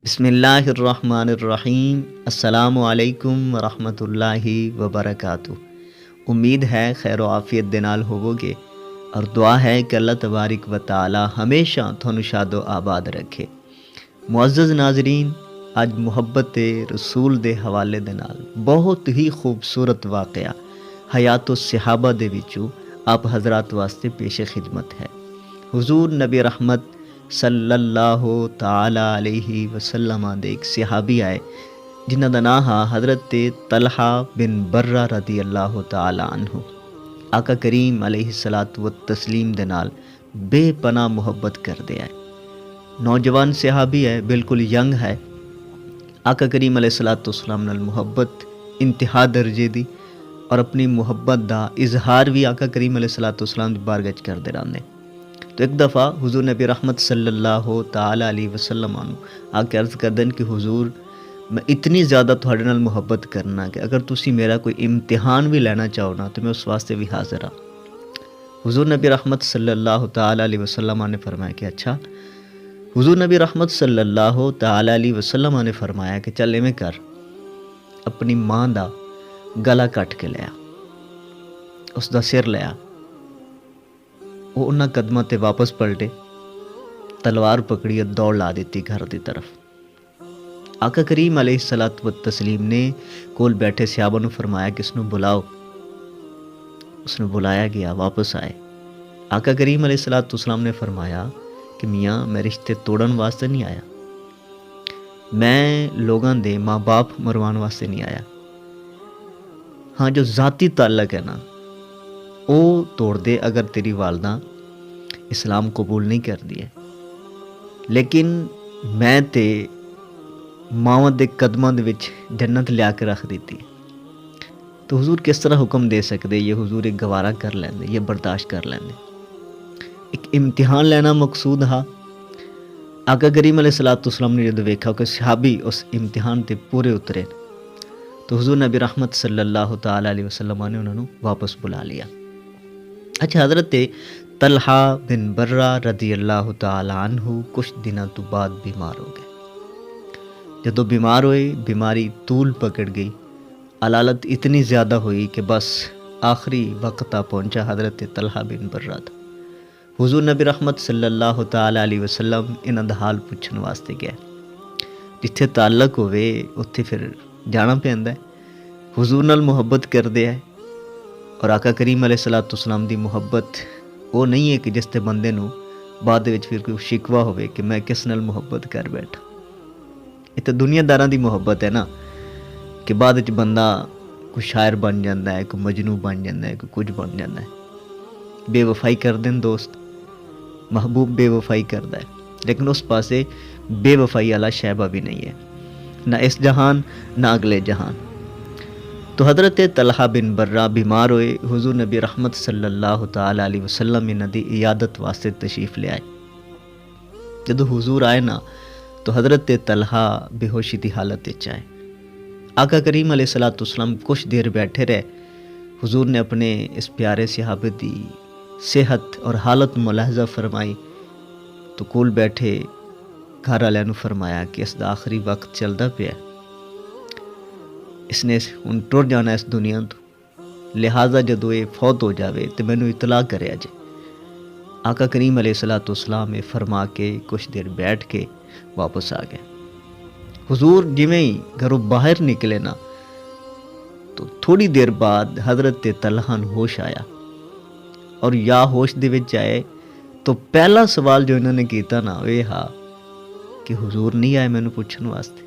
بسم اللہ الرحمن الرحیم۔ السلام علیکم ورحمۃ اللہ وبرکاتہ۔ امید ہے خیر و عافیت دے نال ہوو گے اور دعا ہے کہ اللہ تبارک و تعالی ہمیشہ تھانوں شاد و آباد رکھے۔ معزز ناظرین، اج محبت رسول دے حوالے دے نال بہت ہی خوبصورت واقعہ حیات الصحابہ دے وچوں آپ حضرات واسطے پیش خدمت ہے۔ حضور نبی رحمت صلی اللہ تعالی علیہ وسلم دے ایک صحابی آئے جنہ دا نام حضرت طلحہ بن برہ رضی اللہ تعالی عنہ۔ آقا کریم علیہ الصلاۃ والتسلیم دے نال بے پناہ محبت کر دے آئے۔ نوجوان صحابی ہے، بالکل ینگ ہے۔ آقا کریم علیہ الصلاۃ والسلام نال محبت انتہا درجے دی اور اپنی محبت دا اظہار بھی آقا کریم علیہ الصلاۃ والسلام دی بارگاہ وچ کردے رہندے۔ تو ایک دفعہ حضور نبی رحمت صلی اللہ تعالی علیہ وسلم آ کے عرض کر دین کہ حضور میں اتنی زیادہ تھوڑے نال محبت کرنا کہ اگر تسی میرا کوئی امتحان بھی لینا چاہو نا تو میں اس واسطے بھی حاضر ہاں۔ حضور نبی رحمت صلی اللہ تعالی علیہ وسلم نے فرمایا کہ اچھا۔ حضور نبی رحمت صلی اللہ تعالی علیہ وسلم نے فرمایا کہ چل ایویں کر، اپنی ماں دا گلا کٹ کے لیا، اس دا سر لیا۔ وہ انہاں قدماں تے واپس پلٹے، تلوار پکڑی اور دوڑ لا دیتی گھر دی طرف۔ آقا کریم علیہ الصلاۃ والتسلیم نے کول بیٹھے صحابہ نو فرمایا کہ اس نو بلاؤ۔ اس نو بلایا گیا، واپس آئے۔ آقا کریم علیہ الصلاۃ والسلام نے فرمایا کہ میاں میں رشتے توڑن واسطے نہیں آیا، میں لوگاں دے ماں باپ مروان واسطے نہیں آیا۔ ہاں جو ذاتی تعلق ہے نا او توڑ دے اگر تیری والدہ اسلام قبول نہیں کر دی ہے، لیکن میں تے ماواں دے قدماں دے وچ جنت لیا کے رکھ دیتی۔ تو حضور کس طرح حکم دے سکدے؟ یہ حضور ایک گوارا کر لیندے، یہ برداشت کر لیندے۔ ایک امتحان لینا مقصود ہا۔ آقا کریم علیہ الصلاۃ والسلام نے جدوں ویکھا کہ صحابی اس امتحان تے پورے اترے تو حضور نبی رحمت صلی اللہ تعالی علیہ وسلم نے انہوں واپس بلا لیا۔ اچھا، حضرت طلحہ بن برہ رضی اللہ تعالی عنہ کچھ دنوں تو بعد بیمار ہو گئے۔ جدوں بیمار ہوئے، بیماری طول پکڑ گئی، علالت اتنی زیادہ ہوئی کہ بس آخری وقت پہنچا حضرت طلحہ بن برہ دا۔ حضور نبی رحمت صلی اللہ تعالی علیہ وسلم انہاں دا حال پوچھن واسطے گئے۔ جتھے تعلق ہوئے اتھے پھر جانا پیندا ہے۔ حضور نال محبت کردے ہے، اور آقا کریم علیہ الصلاۃ والسلام دی محبت وہ نہیں ہے کہ جس تے بندے نو بعد وچ پھر کوئی شکوہ ہوئے کہ میں کس نال محبت کر بیٹھا۔ یہ تو دنیا داراں دی محبت ہے نا کہ بعد وچ بندہ کوئی شاعر بن جاندا ہے، کوئی مجنوں بن جاندا ہے، کوئی کچھ بن جاندا ہے۔ بے وفائی کر دین دوست، محبوب بے وفائی کردا ہے، لیکن اس پاسے بے وفائی والا شیبہ بھی نہیں ہے، نہ اس جہان نہ اگلے جہان۔ تو حضرت طلحہ بن برہ بیمار ہوئے، حضور نبی رحمت صلی اللہ تعالی علیہ وسلم انہاں دی عیادت واسطے تشریف لے آئے۔ جدو حضور آئے نا تو حضرت طلحہ بے ہوشی دی حالت وچ آئے۔ آقا کریم علیہ الصلاۃ والسلام کچھ دیر بیٹھے رہے۔ حضور نے اپنے اس پیارے صحابی دی صحت اور حالت ملاحظہ فرمائی تو کول بیٹھے گھر والوں نو فرمایا کہ اس دا آخری وقت چلدا پیا، اس نے ہن ٹر جانا اس دنیا تو، لہٰذا جدو یہ فوت ہو جاوے تو مینو اطلاع کریا جے۔ آقا کریم علیہ الصلاۃ والسلام فرما کے کچھ دیر بیٹھ کے واپس آ گئے۔ حضور جویں ہی گھروں باہر نکلے نا تو تھوڑی دیر بعد حضرت طلحہ نو ہوش آیا، اور یا ہوش دے وچ آئے تو پہلا سوال جو انہوں نے کیتا نا وہ ہا کہ حضور نہیں آئے مینو پوچھن واسطے۔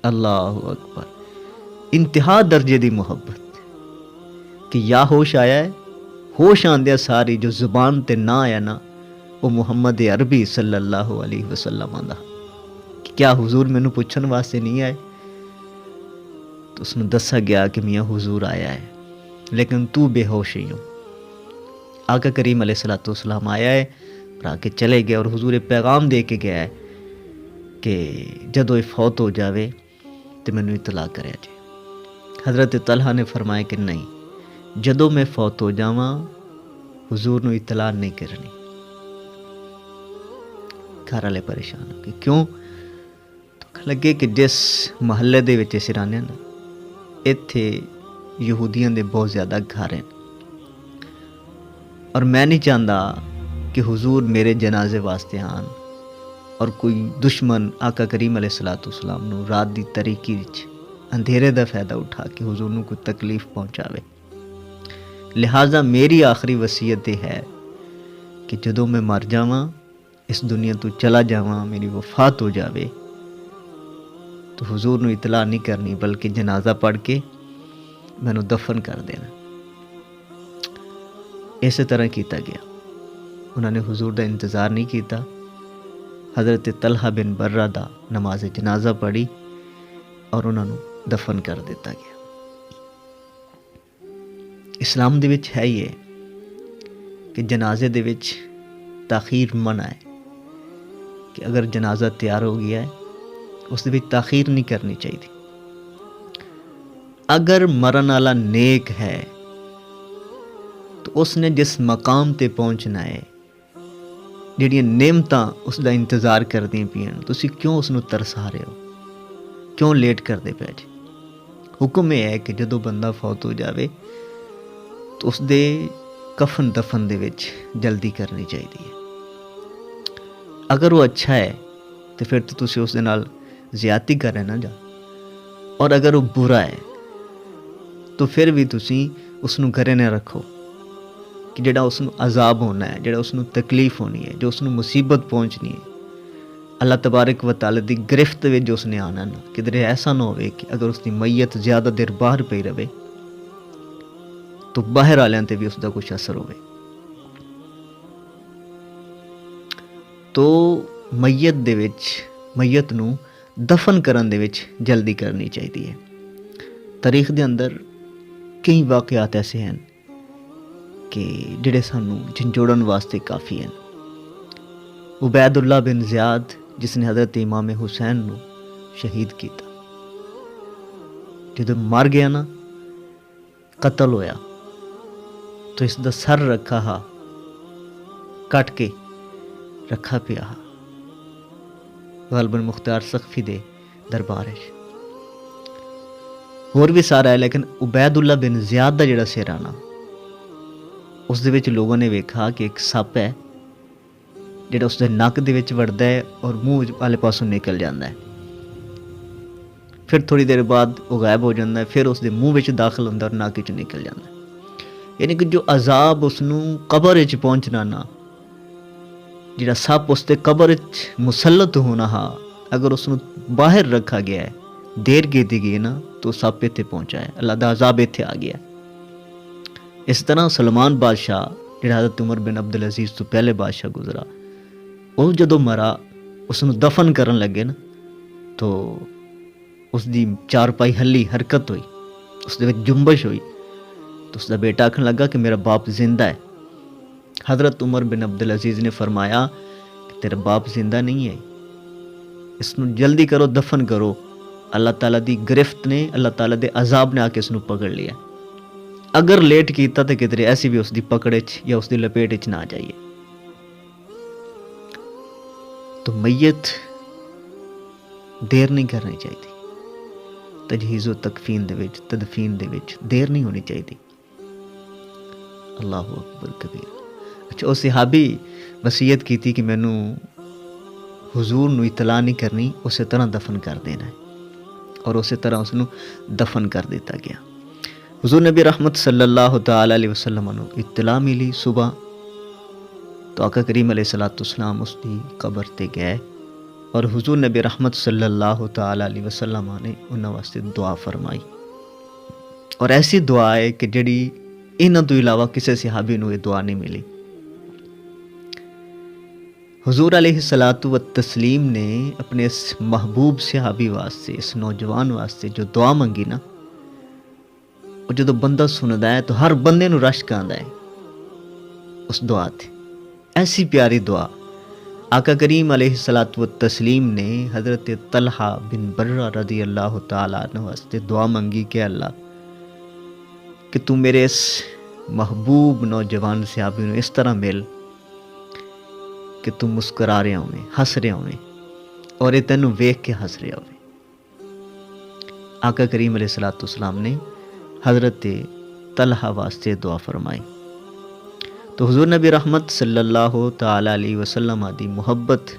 اللہ اکبر، انتہا درجے دی محبت کہ یا ہوش آیا ہے، ہوش آندیا ساری جو زبان تے نہ آیا نا وہ محمد عربی صلی اللہ علیہ وسلم دا کہ کیا حضور مینو پوچھن واسطے نہیں آئے؟ تو اس نے دسا گیا کہ میاں حضور آیا ہے لیکن تو بے ہوش ہی ہوں۔ آقا کریم علیہ الصلاۃ والسلام آیا ہے اور آ کے چلے گئے، اور حضور پیغام دے کے گیا ہے کہ جدو یہ فوت ہو جاوے تو مینو اطلاع کریا جی۔ حضرت طلحہ نے فرمایا کہ نہیں، جدو میں فوت ہو جاواں حضور نو اطلاع نہیں کرنی۔ گھر والے پریشان ہو گئے، کیوں؟ ਲੱਗੇ ਕਿ ਜਿਸ ਮਹੱਲੇ ਦੇ ਵਿੱਚ ਅਸੀਂ ਰਹਿੰਦੇ ਹਾਂ ਨਾ, ਇੱਥੇ ਯਹੂਦੀਆਂ ਦੇ ਬਹੁਤ ਜ਼ਿਆਦਾ ਘਰ ਹਨ, ਔਰ ਮੈਂ ਨਹੀਂ ਚਾਹੁੰਦਾ کہ حضور میرے جنازے واسطے آن اور کوئی دشمن آقا کریم علیہ السلام نو رات دی تاریکی وچ اندھیرے دا فائدہ اٹھا کے حضور نو کوئی تکلیف پہنچاوے. لہٰذا میری آخری وصیت یہ ہے کہ جدوں میں مر جاواں، اس دنیا تو چلا جاواں، میری وفات ہو جاوے، تو حضور نو اطلاع نہیں کرنی بلکہ جنازہ پڑھ کے مینوں دفن کر دینا. اسی طرح کیتا گیا. انہوں نے حضور دا انتظار نہیں کیتا. حضرت طلحہ بن برہ دا نماز جنازہ پڑھی اور انہوں نے دفن کر دیتا گیا. اسلام دے وچ ہے یہ کہ جنازے دے وچ تاخیر منع ہے، کہ اگر جنازہ تیار ہو گیا ہے اس دے وچ تاخیر نہیں کرنی چاہیے. اگر مرن والا نیک ہے تو اس نے جس مقام تے پہنچنا ہے، جہڑیاں نعمتاں اس دا انتظار کردیاں پیاں، تسی کیوں اس نو ترسا رہے ہو، کیوں لیٹ کردے پے جی؟ حکم یہ ہے کہ جدو بندہ فوت ہو جاوے تو اس دے کفن دفن دے وچ جلدی کرنی چاہیے. اگر وہ اچھا ہے تو پھر تو تسی اس دے نال زیادتی کرے نہ جا، اور اگر وہ برا ہے تو پھر بھی تسی اس نو گھرے نہ رکھو کہ جڑا اس نو عذاب ہونا ہے، جڑا اس نو تکلیف ہونی ہے، جو اس نو مصیبت پہنچنی ہے، اللہ تبارک و تعالی دی گرفت وچ جو اس نے آنا نا، کدھر ایسا نہ ہوئے کہ اگر اس دی میت زیادہ دیر باہر پئی رہے تو باہر والوں تے بھی اس دا کچھ اثر ہوئے. تو میت دے وچ میت نو دفن کرن دے وچ جلدی کرنی چاہیے. تاریخ دے اندر کئی واقعات ایسے ہیں کہ جڑے سانو جھنجوڑن واسطے کافی ہیں. عبید اللہ بن زیاد جس نے حضرت امام حسین نو شہید کیتا، جدو مر گیا نا، قتل ہویا، تو اس دا سر رکھا ہا کٹ کے رکھا پیا ہا غالب مختار سقفی دے دربار. اور بھی سارا ہے، لیکن عبید اللہ بن زیاد دا جڑا سر آنا، اس دے وچ لوگوں نے ویکھا کہ ایک سپ ہے جڑا اس دے نک دے وچ وڑدا ہے اور منہ والے پاسوں نکل جاندا ہے. پھر تھوڑی دیر بعد وہ غائب ہو جاندا ہے، پھر اس دے منہ وچ داخل ہوندا اور نک وچ نکل جاندا ہے. یعنی کہ جو عذاب اس نو قبر وچ پہنچنا نا، جڑا سپ اس تے قبر وچ مسلط ہونا ہا، اگر اس نو باہر رکھا گیا ہے، دیر کیتی گئی نا، تو سپ ایتھے پہنچا ہے، اللہ دا عذاب ایتھے آ گیا. اس طرح سلمان بادشاہ جڑا حضرت عمر بن عبدالعزیز تو پہلے بادشاہ گزرا، وہ جدو مرا اس نو دفن کرن لگے نا، تو اس دی چارپائی ہلی، حرکت ہوئی، اس دے وچ جنبش ہوئی، تو اس دا بیٹا آکھن لگا کہ میرا باپ زندہ ہے. حضرت عمر بن عبدالعزیز نے فرمایا کہ تیرا باپ زندہ نہیں ہے، اس نو جلدی کرو، دفن کرو. اللہ تعالیٰ دی گرفت نے، اللہ تعالیٰ دے عذاب نے آ کے اس نو پکڑ لیا. اگر لیٹ کیتا تو کدھر ایسی بھی اس دی پکڑ یا اس دی لپیٹ نہ آ جائیے. تو میت دیر نہیں کرنی چاہیے، تجہیز و تکفین دے وچ، تدفین دے وچ دیر نہیں ہونی چاہیے. اللہ اکبر کبیر. اچھا، وہ صحابی وصیت کی تھی کہ مینوں حضور نو اطلاع نہیں کرنی، اسی طرح دفن کر دینا ہے، اور اسی طرح اس نو دفن کر دیتا گیا. حضور نبی رحمت صلی اللہ تعالی علیہ وسلم نو اطلاع ملی صبح، تو آقا کریم علیہ السلام اس دی قبر تے گئے، اور حضور نبی رحمت صلی اللہ تعالی علیہ وسلم نے انہاں واسطے دعا فرمائی. اور ایسی دعا ہے کہ جڑی انہاں تو علاوہ کسی صحابی نو یہ دعا نہیں ملی. حضور علیہ السلام نے اپنے اس محبوب صحابی واسطے، اس نوجوان واسطے جو دعا منگی نا، وہ جدو بندہ سندا ہے تو ہر بندے نو رشک آندا ہے اس دعا تے. ایسی پیاری دعا آقا کریم علیہ السلام نے حضرت طلحہ بن برہ رضی اللہ تعالیٰ عنہ واسطے دعا منگی کہ اللہ، کہ تو میرے اس محبوب نوجوان صحابی نو اس طرح مل کہ تم مسکرا رہے ہوئے، ہس رہے ہوئے، اور یہ تینوں ویکھ کے ہس رہے ہوئے. آقا کریم علیہ السلام نے حضرت طلحہ واسطے دعا فرمائی۔ تو حضور نبی رحمت صلی اللہ تعالی علیہ وسلم دی محبت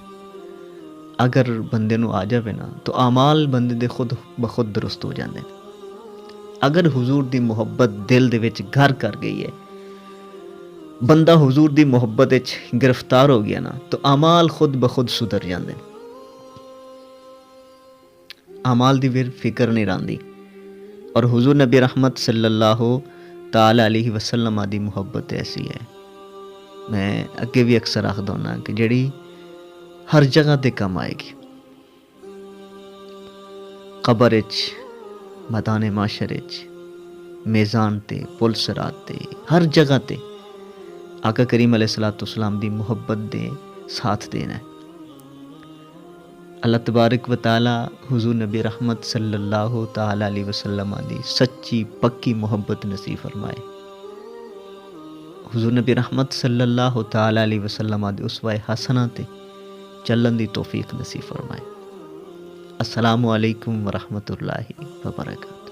اگر بندے نو آ جاوے نا تو اعمال بندے دے خود بخود درست ہو جاندے ہیں۔ اگر حضور دی محبت دل دے وچ گھر کر گئی ہے، بندہ حضور دی محبت وچ گرفتار ہو گیا نا تو اعمال خود بخود سدھر جاندے ہیں۔ اعمال دی پھر فکر نہیں رہندی۔ اور حضور نبی رحمت صلی اللہ تعالی علیہ وسلم دی محبت ایسی ہے، میں اگے بھی اکثر آخدا ہوں کہ جڑی ہر جگہ تے کم آئے گی، قبر وچ، میدان محشر وچ، میزان تے، پل صراط تے، ہر جگہ تے آقا کریم علیہ السلام دی محبت دے ساتھ دینا ہے۔ اللہ تبارک و تعالی حضور نبی رحمت صلی اللہ تعالی علیہ وسلم دی سچی پکی محبت نصیب فرمائے۔ حضور نبی رحمت صلی اللہ تعالی علیہ وسلم دی اسوہ حسنہ تے چلن دی توفیق نصیب فرمائے۔ السلام علیکم ورحمۃ اللہ وبرکاتہ۔